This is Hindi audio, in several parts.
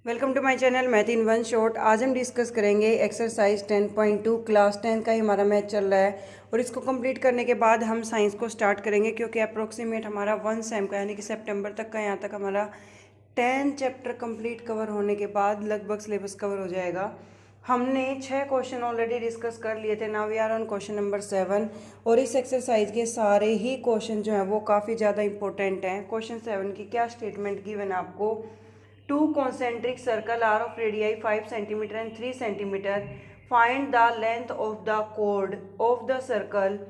Welcome to my channel math in one shot. आज हम डिस्कस करेंगे एक्सरसाइज 10.2 क्लास 10 का ही हमारा मैथ चल रहा है और इसको कंप्लीट करने के बाद हम साइंस को स्टार्ट करेंगे क्योंकि अप्रोक्सीमेट हमारा 1 सेम का यानी कि सितंबर तक का यहाँ तक हमारा 10 चैप्टर कंप्लीट कवर होने के बाद लगभग सिलेबस कवर हो जाएगा। हमने 6 क्वेश्चन ऑलरेडी डिस्कस कर लिए थे। Now we are on question number 7 और इस एक्सरसाइज के सारे ही क्वेश्चन जो हैं वो काफ़ी ज़्यादा इंपॉर्टेंट हैं। क्वेश्चन 7 की क्या स्टेटमेंट गिवन है आपको? Two concentric circles are of radii 5 centimeter and 3 centimeter. Find the length of the chord of the circle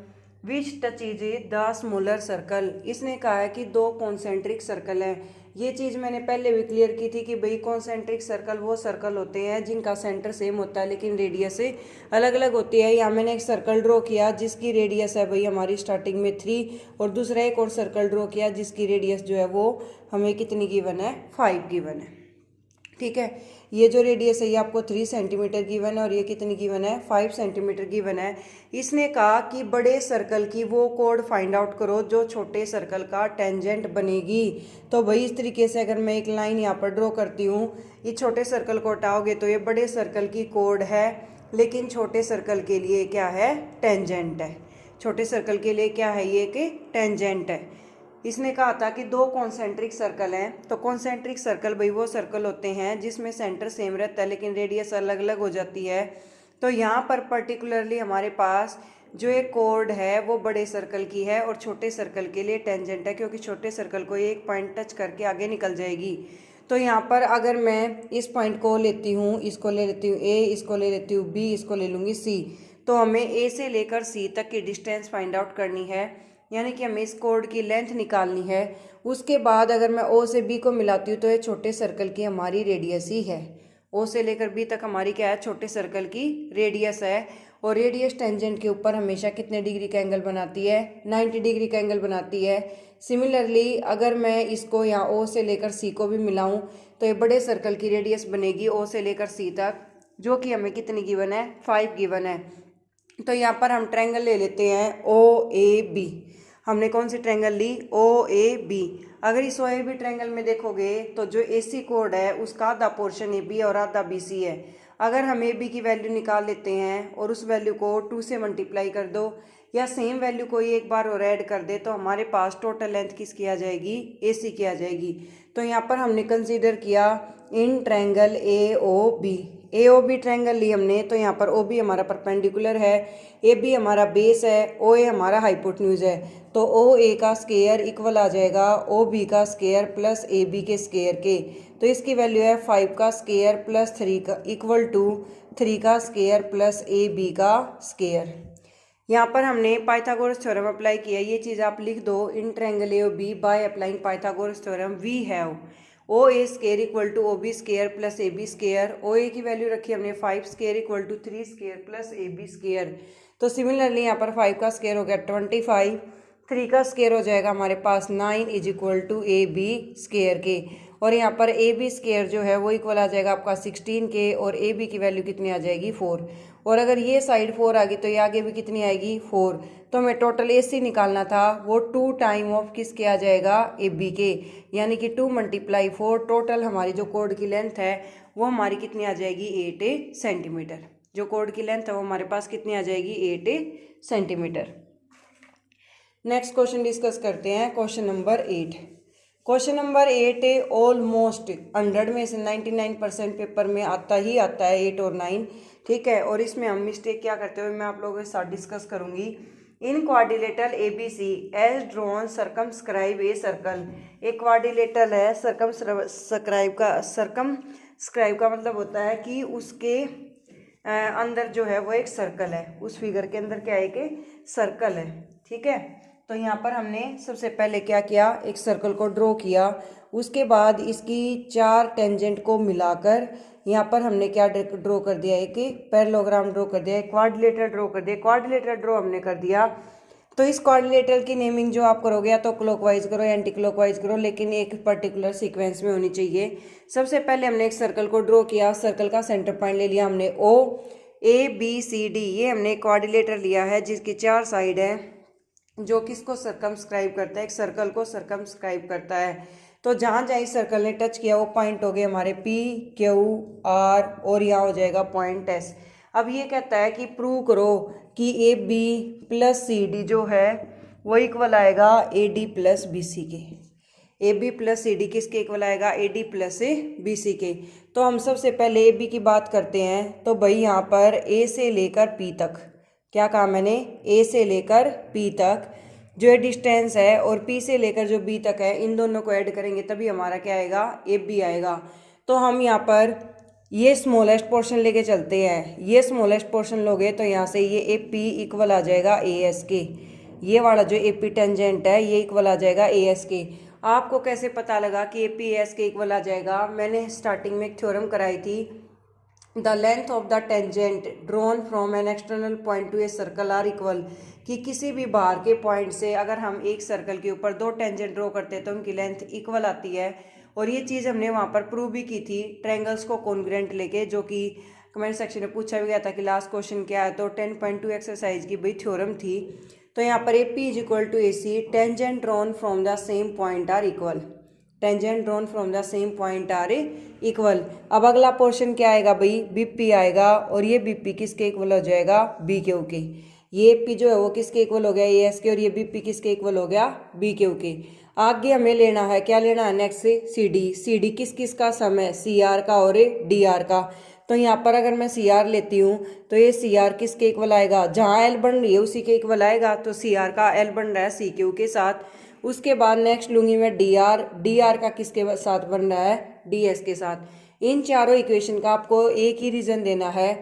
which touches the smaller circle. इसने कहा है कि दो कॉन्सेंट्रिक सर्कल हैं। ये चीज़ मैंने पहले भी क्लियर की थी कि भाई कॉन्सेंट्रिक सर्कल वो सर्कल होते हैं जिनका सेंटर सेम होता है लेकिन रेडियस से अलग अलग होती है। यहाँ मैंने एक सर्कल ड्रॉ किया जिसकी रेडियस है भाई हमारी स्टार्टिंग में 3 और दूसरा एक और सर्कल ड्रॉ किया जिसकी रेडियस जो है वो हमें कितनी गिवन है? 5 गिवन है। ठीक है, ये जो रेडियस है ये आपको 3 सेंटीमीटर गिवन है और ये कितनी गिवन है? 5 सेंटीमीटर गिवन है। इसने कहा कि बड़े सर्कल की वो कोड फाइंड आउट करो जो छोटे सर्कल का टेंजेंट बनेगी। तो भाई इस तरीके से अगर मैं एक लाइन यहाँ पर ड्रॉ करती हूँ, ये छोटे सर्कल को हटाओगे तो ये बड़े सर्कल की कोड है लेकिन छोटे सर्कल के लिए क्या है? टेंजेंट है। छोटे सर्कल के लिए क्या है? ये कि टेंजेंट है। इसने कहा था कि दो कॉन्सेंट्रिक सर्कल हैं, तो कॉन्सेंट्रिक सर्कल भाई वो सर्कल होते हैं जिसमें सेंटर सेम रहता है लेकिन रेडियस अलग अलग हो जाती है। तो यहाँ पर पर्टिकुलरली हमारे पास जो एक कोड है वो बड़े सर्कल की है और छोटे सर्कल के लिए टेंजेंट है क्योंकि छोटे सर्कल को एक पॉइंट टच करके आगे निकल जाएगी। तो यहाँ पर अगर मैं इस पॉइंट को लेती हूँ, इसको ले लेती हूँ ए, इसको ले लेती हूँ बी, इसको ले लूँगी सी, तो हमें ए से लेकर सी तक की डिस्टेंस फाइंड आउट करनी है यानी कि हमें इस कोड की लेंथ निकालनी है। उसके बाद अगर मैं ओ से बी को मिलाती हूँ तो ये छोटे सर्कल की हमारी रेडियस ही है। ओ से लेकर बी तक हमारी क्या है? छोटे सर्कल की रेडियस है। और रेडियस टेंजेंट के ऊपर हमेशा कितने डिग्री का एंगल बनाती है? 90 डिग्री का एंगल बनाती है। सिमिलरली अगर मैं इसको यहाँ ओ से लेकर सी को भी मिलाऊँ तो ये बड़े सर्कल की रेडियस बनेगी ओ से लेकर सी तक, जो कि हमें कितनी गिवन है? 5 गिवन है। तो यहाँ पर हम ट्रायंगल ले लेते हैं ओ ए बी। हमने कौन सी triangle Lee? O A B. अगर इस ओ ए बी ट्रायंगल में देखोगे तो जो ए सी कोड है उसका आधा पोर्शन ए बी और आधा बी सी है। अगर हम ए बी की वैल्यू निकाल लेते हैं और उस वैल्यू को 2 से मल्टीप्लाई कर दो या सेम वैल्यू को एक बार और ऐड कर दे तो हमारे पास टोटल लेंथ किसकी आ जाएगी? ए सी की आ जाएगी। तो यहाँ पर हमने कंसीडर किया in triangle A O B. A O B triangle ली हमने तो यहाँ पर ओ बी हमारा परपेंडिकुलर है, ए बी हमारा बेस है, ओ ए हमारा हाइपोटेन्यूज है। तो ओ ए का स्क्वायर इक्वल आ जाएगा ओ बी का स्क्वायर प्लस ए बी के स्क्वायर के। तो इसकी वैल्यू है 5 का स्क्वायर प्लस 3 का इक्वल टू 3 का स्क्वायर प्लस ए बी का स्क्वायर। यहाँ पर हमने पाइथागोरस थ्योरम अप्लाई किया। ये चीज़ आप लिख दो, in triangle A O B by applying Pythagoras theorem we have O A square equal to O B square plus A B square. O A की वैल्यू रखी हमने 5 square equal to 3 square plus A B square. तो सिमिलरली यहाँ पर 5 का स्क्वायर हो गया 25, 3 का स्क्वायर हो जाएगा हमारे पास 9 is equal to A B square के। और यहाँ पर ए बी स्क्वायर जो है वो इक्वल आ जाएगा आपका 16 के और ए बी की वैल्यू कितनी आ जाएगी? 4। और अगर ये साइड 4 आ गई तो ये आगे भी कितनी आएगी? 4। तो हमें टोटल ए सी निकालना था, वो 2 टाइम ऑफ किसके आ जाएगा? ए बी के, यानी कि 2 × 4। टोटल हमारी जो कोड की लेंथ है वो हमारी कितनी आ जाएगी? 8 सेंटीमीटर। जो कोड की लेंथ है वो हमारे पास कितनी आ जाएगी? 8 सेंटीमीटर। नेक्स्ट क्वेश्चन डिस्कस करते हैं, question number 8। Question number 8 almost 100 में से 99% पेपर में आता ही आता है 8 और 9। ठीक है, और इसमें हम मिस्टेक क्या करते हुए मैं आप लोगों के साथ डिस्कस करूंगी। In quadrilateral A B C as drawn circumscribe a circle. एक क्वाड्रिलेटरल है, सर्कमस्क्राइब का मतलब होता है कि उसके अंदर जो है वो एक सर्कल है। उस फिगर के अंदर क्या है? एक सर्कल है। ठीक है, तो यहाँ पर हमने सबसे पहले क्या किया? एक सर्कल को ड्रॉ किया। उसके बाद इसकी 4 टेंजेंट को मिलाकर यहाँ पर हमने क्या ड्रॉ कर दिया? एक पैरेललोग्राम ड्रॉ कर दिया, एक क्वाड्रिलेटरल ड्रॉ कर दिया। क्वाड्रिलेटरल ड्रॉ हमने कर दिया तो इस क्वाड्रिलेटरल की नेमिंग जो आप करोगे या तो क्लॉकवाइज करो या एंटी क्लॉकवाइज करो, लेकिन एक पर्टिकुलर सीक्वेंस में होनी चाहिए। सबसे पहले हमने एक सर्कल को ड्रॉ किया, सर्कल का सेंटर पॉइंट ले लिया हमने ओ ए बी सी डी। ये हमने क्वाड्रिलेटर लिया है जिसकी 4 साइड है, जो किसको सर्कमस्क्राइब करता है? एक सर्कल को सर्कमस्क्राइब करता है। तो जहाँ जहाँ इस सर्कल ने टच किया वो पॉइंट हो गए हमारे पी क्यू आर और यहाँ हो जाएगा पॉइंट एस। अब ये कहता है कि प्रूव करो कि A B plus C D जो है वो इक्वल आएगा A D plus B C के। A B plus C D किसके इक्वल आएगा? A D plus B C के। तो हम सबसे पहले ए बी की बात करते हैं। तो भाई यहाँ पर ए से लेकर पी तक क्या कहा मैंने? ए से लेकर पी तक जो है डिस्टेंस है और पी से लेकर जो बी तक है, इन दोनों को ऐड करेंगे तभी हमारा क्या आएगा? ए बी आएगा। तो हम यहाँ पर ये स्मॉलेस्ट पोर्शन लेके चलते हैं। ये स्मॉलेस्ट पोर्शन लोगे तो यहाँ से ये ए पी इक्वल आ जाएगा ए एस के। ये वाला जो ए पी टेंजेंट है ये इक्वल आ जाएगा ए एस के। आपको कैसे पता लगा कि ए पी एस के इक्वल आ जाएगा? मैंने स्टार्टिंग में एक थ्योरम कराई थी, the length of the tangent drawn from an external point to a circle are equal, कि किसी भी बाहर के पॉइंट से अगर हम एक सर्कल के ऊपर दो टेंजेंट ड्रॉ करते हैं तो उनकी लेंथ इक्वल आती है। और ये चीज़ हमने वहाँ पर प्रूव भी की थी ट्रायंगल्स को कॉन्ग्रुएंट लेके, जो कि कमेंट सेक्शन में पूछा भी गया था कि लास्ट क्वेश्चन क्या है। तो 10.2 एक्सरसाइज की भाई थ्योरम थी। तो यहाँ पर A P is equal to A C, tangent drawn from the same point are equal, tangent drawn from the same point are equal. अब अगला पोर्शन क्या आएगा भाई? बी पी आएगा और ये बी पी किसके इक्वल हो जाएगा? बी क्यू के। ये पी जो है वो किसके इक्वल हो गया? ए एस के। और ये बी पी किसके इक्वल हो गया? बी क्यू के। आगे हमें लेना है, क्या लेना है next? C D. C D किस किस का सम है? सी आर का और डी आर का। तो यहाँ पर अगर मैं सी आर लेती हूँ तो ये सी आर किसके इक्वल आएगा? जहाँ एल बन रही है उसी के इक्वल आएगा। तो सी आर का एल बन रहा है सी क्यू के साथ। उसके बाद नेक्स्ट लूँगी मैं डी आर। डी आर का किसके साथ बन रहा है? डी एस के साथ। इन चारों इक्वेशन का आपको एक ही रीज़न देना है,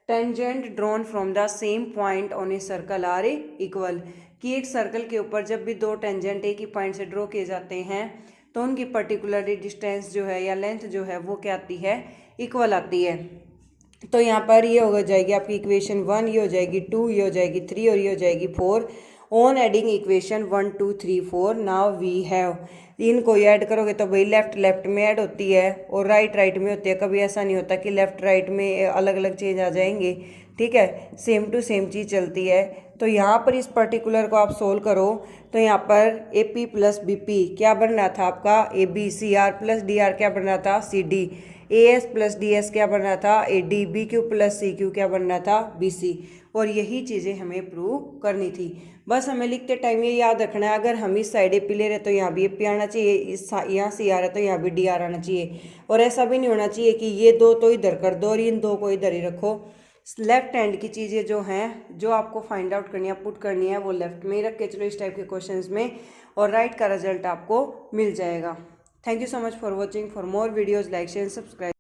tangent drawn from the same point on a circle are equal, कि एक सर्कल के ऊपर जब भी दो टेंजेंट एक ही पॉइंट से ड्रॉ किए जाते हैं तो उनकी पर्टिकुलरली डिस्टेंस जो है या लेंथ जो है वो क्या आती है? इक्वल आती है। तो यहाँ पर ये हो जाएगी आपकी इक्वेशन 1, ये हो जाएगी 2, ये हो जाएगी 3 और ये हो जाएगी 4। On adding equation 1 2 3 4 now we have, इनको ऐड करोगे तो भाई लेफ्ट लेफ्ट में ऐड होती है और राइट राइट में होती है। कभी ऐसा नहीं होता कि लेफ्ट राइट में अलग अलग चेंज आ जाएंगे, ठीक है, सेम टू सेम चीज़ चलती है। तो यहाँ पर इस पर्टिकुलर को आप सोल्व करो तो यहाँ पर A P plus B P क्या बन रहा था आपका? A B. C R plus D R क्या बन रहा था? C D. A S plus D S क्या बन रहा था? A D. B Q plus C Q क्या बन रहा था? B C. और यही चीज़ें हमें प्रूव करनी थी। बस हमें लिखते टाइम ये याद रखना है, अगर हम इस साइड ए पी ले रहे तो यहाँ भी ए पी आना चाहिए, इस यहाँ सी आर है तो यहाँ भी डी आर आना चाहिए। और ऐसा भी नहीं होना चाहिए कि ये दो तो इधर कर दो और इन दो को इधर ही रखो। लेफ्ट हैंड की चीज़ें जो हैं जो आपको फाइंड आउट करनी है, पुट करनी है, वो लेफ्ट में ही रख के चलो इस टाइप के क्वेश्चंस में, और राइट का रिजल्ट आपको मिल जाएगा। Thank you so much for watching. For more videos like share subscribe.